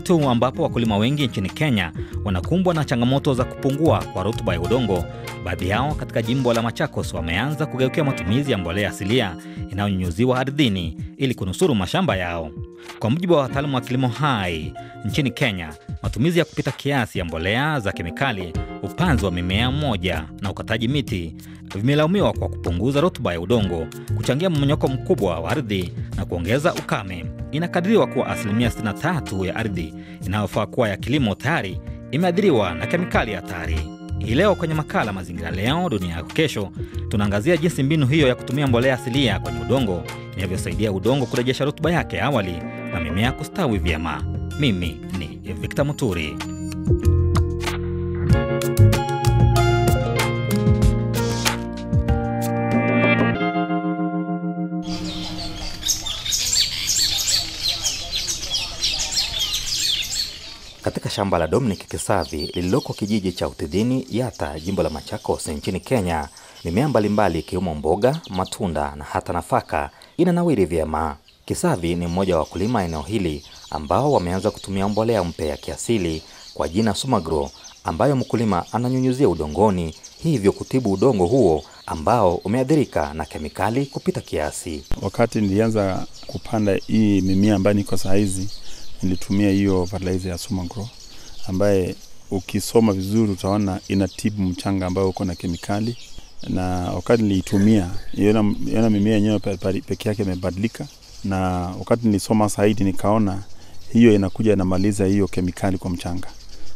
Wakati huu ambapo wakulima wengi nchini Kenya wanakumbwa na changamoto za kupungua kwa rutuba ya udongo, baadhi yao katika jimbo la Machakos wameanza kugeukia matumizi ya mbolea asilia inayonyunyuziwa ardhini ili kunusuru mashamba yao. Kwa mujibu wa wataalamu wa kilimo hai nchini Kenya, matumizi ya kupita kiasi ya mbolea za kemikali, upanzi wa mimea moja na ukataji miti vimelaumiwa kwa kupunguza rutuba ya udongo, kuchangia mmonyoko mkubwa wa ardhi na kuongeza ukame. Inakadiriwa kuwa 63% ya ardhi inayofaa kuwa ya kilimo tayari imeathiriwa na kemikali hatari. Hii leo kwenye makala Mazingira Leo Dunia Yako Kesho, tunaangazia jinsi mbinu hiyo ya kutumia mbolea asilia kwenye udongo inavyosaidia udongo kurejesha rutuba yake awali na mimea kustawi vyema. Mimi ni Victor Muturi. Katika shamba la Dominic Kisavi lililoko kijiji cha Utidhini Yata, jimbo la Machakos nchini Kenya, mimea mbalimbali ikiwemo mboga, matunda na hata nafaka inanawiri vyema. Kisavi ni mmoja wa wakulima eneo hili ambao wameanza kutumia mbolea mpya ya kiasili kwa jina Sumagro, ambayo mkulima ananyunyuzia udongoni, hivyo kutibu udongo huo ambao umeathirika na kemikali kupita kiasi. Wakati nilianza kupanda hii mimea ambayo niko saa hizi, nilitumia hiyo fertilizer ya Sumagro ambaye ukisoma vizuri utaona inatibu mchanga ambao uko na kemikali. Na wakati nilitumia yana mimea yenyewe pekee yake imebadilika, na wakati nilisoma zaidi nikaona hiyo inakuja inamaliza hiyo kemikali kwa mchanga.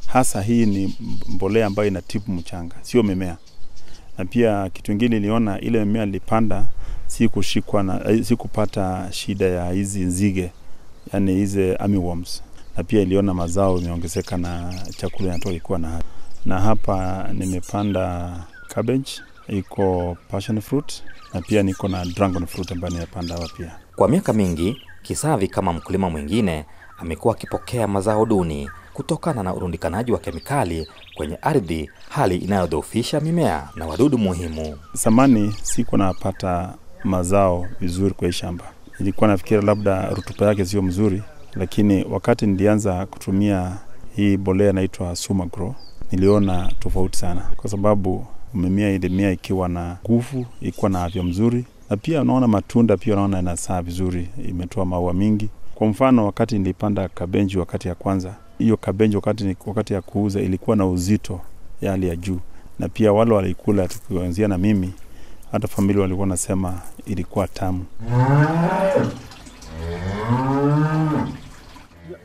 Hasa hii ni mbolea ambayo inatibu mchanga, sio mimea. Na pia kitu kingine niliona ile mimea nilipanda si kupata shida ya hizi nzige, yani hizi armyworms. Na pia iliona mazao imeongezeka na chakula inatoka ikuwa na hapa nimepanda cabbage, iko passion fruit, na pia niko na dragon fruit ambayo nimepanda hapa pia. Kwa miaka mingi, Kisavi kama mkulima mwingine amekuwa akipokea mazao duni kutokana na urundikanaji wa kemikali kwenye ardhi, hali inayodhoofisha mimea na wadudu muhimu. Zamani sikuwa napata mazao vizuri kwa shamba. Nilikuwa nafikiri labda rutuba yake sio mzuri, lakini wakati nilianza kutumia hii mbolea inaitwa Sumagro, niliona tofauti sana, kwa sababu mimea ikiwa na nguvu, ikiwa na afya mzuri, na pia unaona matunda pia unaona inasaa vizuri, imetoa maua mingi. Kwa mfano wakati nilipanda kabenji wakati ya kwanza, hiyo kabenji wakati ya kuuza ilikuwa na uzito ya hali ya juu, na pia wale walikula tukianzia na mimi, hata familia walikuwa nasema ilikuwa tamu.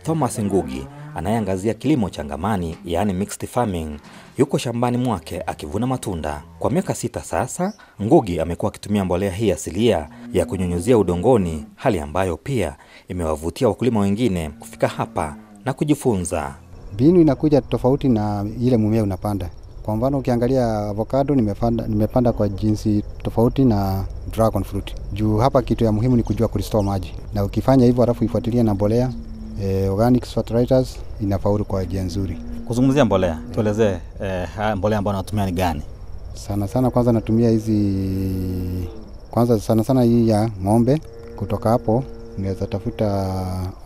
Thomas Ngugi anayeangazia kilimo changamani, yani mixed farming, yuko shambani mwake akivuna matunda. Kwa miaka 6 sasa, Ngugi amekuwa akitumia mbolea hii asilia ya kunyunyuzia udongoni, hali ambayo pia imewavutia wakulima wengine kufika hapa na kujifunza. Mbinu inakuja tofauti na ile mmea unapanda. Kwa mfano ukiangalia avocado nimepanda kwa jinsi tofauti na dragon fruit. Juu hapa kitu ya muhimu ni kujua kurestore maji. Na ukifanya hivyo alafu ifuatilie na mbolea, organic fertilizers, inafaulu kwa njia nzuri. Kuzungumzia mbolea, tuelezee mbolea ambayo unatumia ni gani? Sana kwanza natumia sana hii ya ng'ombe. Kutoka hapo unaweza tafuta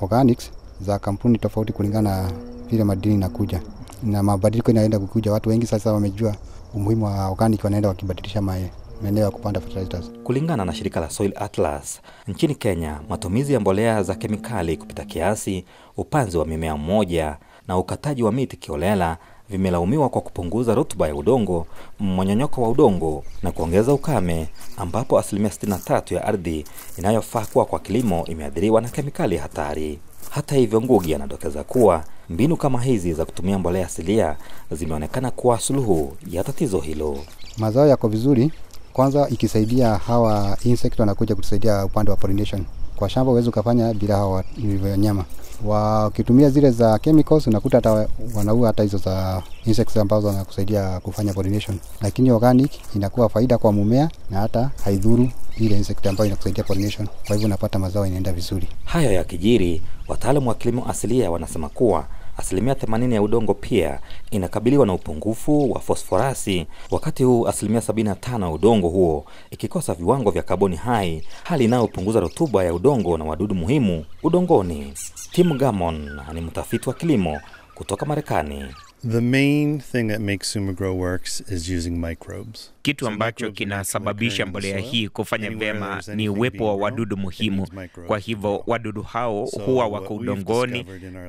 organics za kampuni tofauti kulingana na vile madini inakuja. Na mabadiliko inaenda kukuja, watu wengi sasa wamejua umuhimu wa organic, wanaenda wakibadilisha maeneo ya kupanda fertilizers. Kulingana na shirika la Soil Atlas, nchini Kenya, matumizi ya mbolea za kemikali kupita kiasi, upanzi wa mimea mmoja na ukataji wa miti kiolela vimelaumiwa kwa kupunguza rutuba ya udongo, mmonyonyoko wa udongo na kuongeza ukame, ambapo 63% ya ardhi inayofaa kuwa kwa kilimo imeathiriwa na kemikali hatari. Hata hivyo, Ngugi anadokeza kuwa mbinu kama hizi za kutumia mbolea asilia zimeonekana kuwa suluhu ya tatizo hilo. Mazao yako vizuri, kwanza ikisaidia hawa insect wanakuja kutusaidia upande wa pollination. Kwa shamba uwezo kufanya bila hawa wanyama. Wakitumia zile za chemicals unakuta hata wanaua hata hizo za insects ambazo wanakusaidia kufanya pollination. Lakini organic inakuwa faida kwa mmea na hata haidhuru ile insect ambayo inakusaidia pollination. Kwa hivyo unapata mazao inaenda vizuri. Hayo yakijiri, wataalamu wa kilimo asilia wanasema kuwa Asilimia 80 ya udongo pia inakabiliwa na upungufu wa fosforasi, wakati huu asilimia 75 ya udongo huo ikikosa viwango vya kaboni hai, hali inayopunguza rutuba ya udongo na wadudu muhimu udongoni. Tim Gamon ni mtafiti wa kilimo kutoka Marekani. The main thing that makes Sumagrow works is using microbes. Kitu ambacho kinasababisha mbolea hii kufanya vyema ni uwepo wa wadudu muhimu. Kwa hivyo wadudu hao huwa wako udongoni,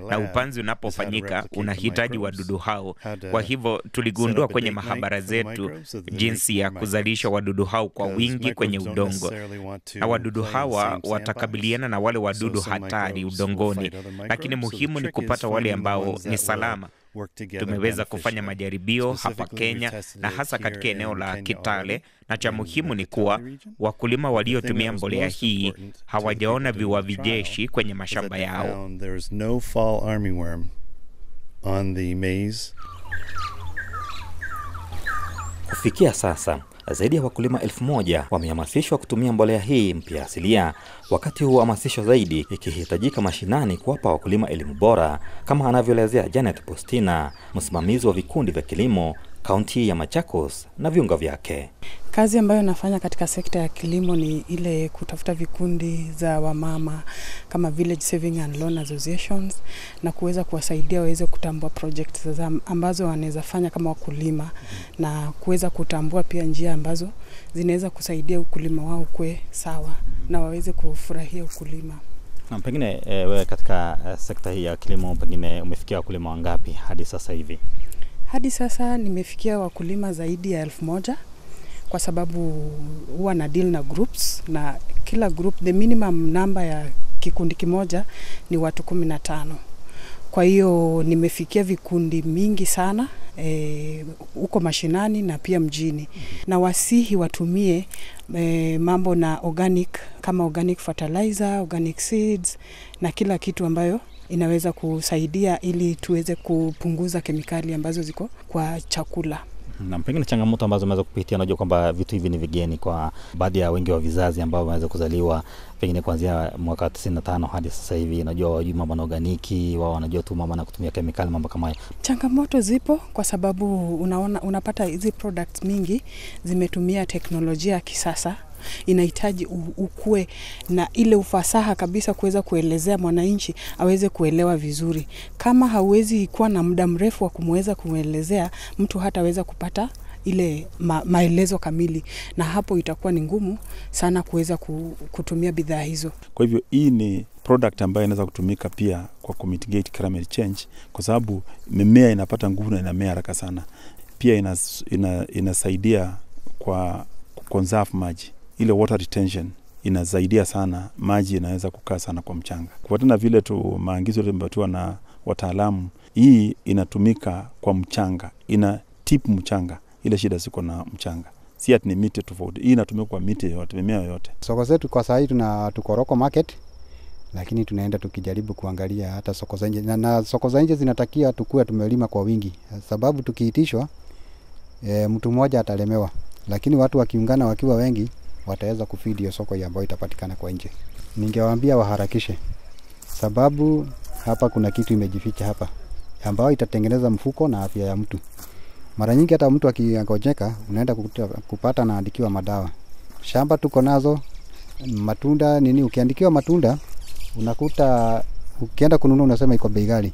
na upanzi unapofanyika unahitaji wadudu hao. Kwa hivyo tuligundua kwenye mahabara zetu jinsi ya kuzalisha wadudu hao kwa wingi kwenye udongo. Na wadudu hawa watakabiliana na wale wadudu hatari udongoni, lakini muhimu ni kupata wale ambao ni salama. Tumeweza kufanya majaribio hapa Kenya na hasa katika eneo la Kitale, na cha muhimu ni kuwa wakulima waliotumia mbolea hii hawajaona viwavi jeshi kwenye mashamba yao. Kufikia sasa, zaidi ya wakulima 1000 wamehamasishwa kutumia mbolea hii mpya asilia, wakati huu hamasisho zaidi ikihitajika mashinani kuwapa wakulima elimu bora, kama anavyoelezea Janet Postina, msimamizi wa vikundi vya kilimo kaunti ya Machakos na viunga vyake. Kazi ambayo nafanya katika sekta ya kilimo ni ile kutafuta vikundi za wamama kama Village Saving and Loan Associations, na kuweza kuwasaidia waweze kutambua projects ambazo wanaweza fanya kama wakulima, na kuweza kutambua pia njia ambazo zinaweza kusaidia ukulima wao kuwe sawa na waweze kufurahia ukulima. Na pengine wewe katika sekta hii ya kilimo pengine umefikia wakulima wangapi hadi sasa hivi? Hadi sasa nimefikia wakulima zaidi ya 1000, kwa sababu huwa na deal na groups, na kila group the minimum number ya kikundi kimoja ni watu 15. Kwa hiyo nimefikia vikundi mingi sana huko mashinani na pia mjini. Na wasihi watumie mambo na organic, kama organic fertilizer, organic seeds na kila kitu ambayo inaweza kusaidia ili tuweze kupunguza kemikali ambazo ziko kwa chakula. Na pengine changamoto ambazo umeweza kupitia, unajua kwamba vitu hivi ni vigeni kwa baadhi ya wengi wa vizazi ambao wameweza kuzaliwa pengine kuanzia mwaka 95 hadi sasa hivi. Unajua wajui mambo na organiki, wao wanajua tu mambo na kutumia kemikali, mambo kama hayo. Changamoto zipo kwa sababu unapata hizi products mingi zimetumia teknolojia ya kisasa. Inahitaji ukue na ile ufasaha kabisa kuweza kuelezea mwananchi aweze kuelewa vizuri. Kama hauwezi kuwa na muda mrefu wa kumweza kuelezea, mtu hataweza kupata ile maelezo kamili, na hapo itakuwa ni ngumu sana kuweza kutumia bidhaa hizo. Kwa hivyo hii ni product ambayo inaweza kutumika pia kwa kumitigate climate change, kwa sababu mimea inapata nguvu na inamea haraka sana. Pia inasaidia kwa conserve maji. Ile water retention inasaidia sana, maji inaweza kukaa sana kwa mchanga. Kufuatana vile tu maagizo yaliyopatiwa na wataalamu, hii inatumika kwa mchanga, ina tip mchanga, ile shida ziko na mchanga. Si ati ni miti tofauti. Hii inatumika kwa miti yote, mimea yote. Soko zetu kwa sasa tuko Roko Market, lakini tunaenda tukijaribu kuangalia hata soko za nje. Na soko za nje zinatakia tukue tumelima kwa wingi, sababu tukiitishwa mtu mmoja atalemewa, lakini watu wakiungana wakiwa wengi wataweza kufeed hiyo soko ambayo itapatikana kwa nje. Ningewaambia waharakishe, sababu hapa kuna kitu imejificha hapa ambayo itatengeneza mfuko na afya ya mtu. Mara nyingi hata mtu akingojeka unaenda kupata naandikiwa madawa. Shamba tuko nazo, matunda ukiandikiwa matunda unakuta ukienda kununua unasema iko bei ghali.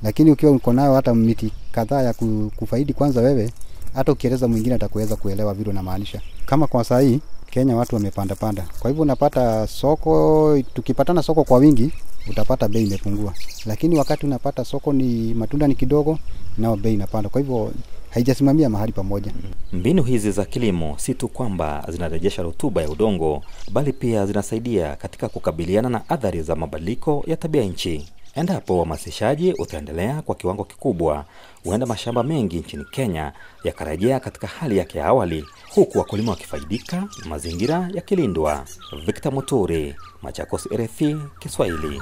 Lakini ukiwa uko nayo hata miti kadhaa ya kufaidi kwanza wewe, hata ukieleza mwingine atakuweza kuelewa vile unamaanisha. Kama kwa saa hii Kenya watu wamepanda. Kwa hivyo unapata soko, tukipatana soko kwa wingi utapata bei imepungua. Lakini wakati unapata soko ni matunda ni kidogo, nao bei inapanda. Kwa hivyo haijasimamia mahali pamoja. Mbinu hizi za kilimo si tu kwamba zinarejesha rutuba ya udongo, bali pia zinasaidia katika kukabiliana na athari za mabadiliko ya tabia nchi. Endapo uhamasishaji utaendelea kwa kiwango kikubwa, huenda mashamba mengi nchini Kenya yakarejea katika hali yake ya awali, huku wakulima wakifaidika na mazingira yakilindwa. Victor Muturi, Machakos, RFI Kiswahili.